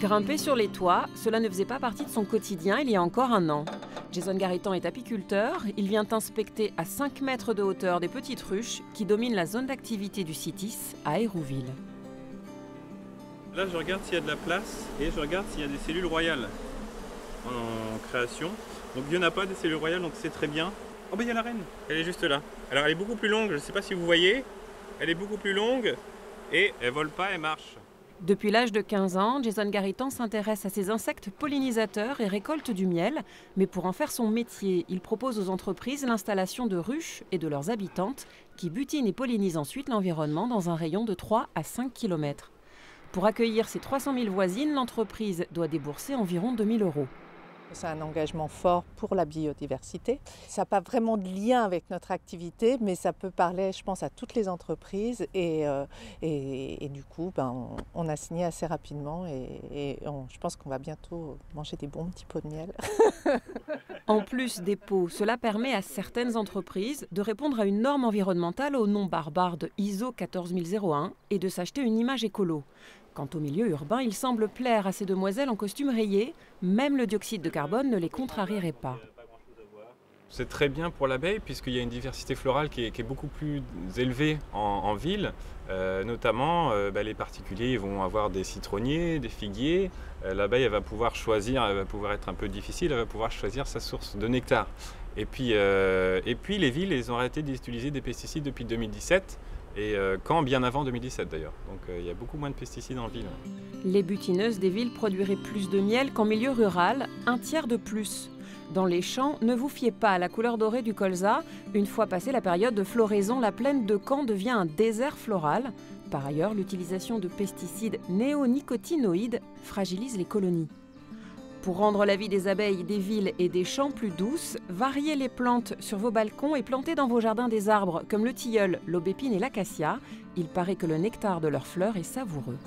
Grimper sur les toits, cela ne faisait pas partie de son quotidien il y a encore un an. Jason Garritan est apiculteur, il vient inspecter à 5 mètres de hauteur des petites ruches qui dominent la zone d'activité du CITIS à Hérouville. Là, je regarde s'il y a de la place et je regarde s'il y a des cellules royales en création. Donc il n'y en a pas des cellules royales, donc c'est très bien. Oh ben il y a la reine, elle est juste là. Alors elle est beaucoup plus longue, je ne sais pas si vous voyez, elle est beaucoup plus longue et elle vole pas, elle marche. Depuis l'âge de 15 ans, Jason Garritan s'intéresse à ces insectes pollinisateurs et récolte du miel. Mais pour en faire son métier, il propose aux entreprises l'installation de ruches et de leurs habitantes qui butinent et pollinisent ensuite l'environnement dans un rayon de 3 à 5 km. Pour accueillir ses 300 000 voisines, l'entreprise doit débourser environ 2 000 €. C'est un engagement fort pour la biodiversité. Ça n'a pas vraiment de lien avec notre activité, mais ça peut parler, je pense, à toutes les entreprises. Et du coup, on a signé assez rapidement et je pense qu'on va bientôt manger des bons petits pots de miel. En plus des pots, cela permet à certaines entreprises de répondre à une norme environnementale au nom barbare de ISO 14001 et de s'acheter une image écolo. Quant au milieu urbain, il semble plaire à ces demoiselles en costume rayé. Même le dioxyde de carbone ne les contrarierait pas. C'est très bien pour l'abeille puisqu'il y a une diversité florale qui est beaucoup plus élevée en ville. Notamment, les particuliers vont avoir des citronniers, des figuiers. L'abeille elle va pouvoir choisir, elle va pouvoir être un peu difficile, elle va pouvoir choisir sa source de nectar. Et puis les villes, elles ont arrêté d'utiliser des pesticides depuis 2017. Et quand bien avant 2017 d'ailleurs. Donc il y a beaucoup moins de pesticides en ville. Les butineuses des villes produiraient plus de miel qu'en milieu rural, un tiers de plus. Dans les champs, ne vous fiez pas à la couleur dorée du colza. Une fois passée la période de floraison, la plaine de Caen devient un désert floral. Par ailleurs, l'utilisation de pesticides néonicotinoïdes fragilise les colonies. Pour rendre la vie des abeilles, des villes et des champs plus douce, variez les plantes sur vos balcons et plantez dans vos jardins des arbres comme le tilleul, l'aubépine et l'acacia. Il paraît que le nectar de leurs fleurs est savoureux.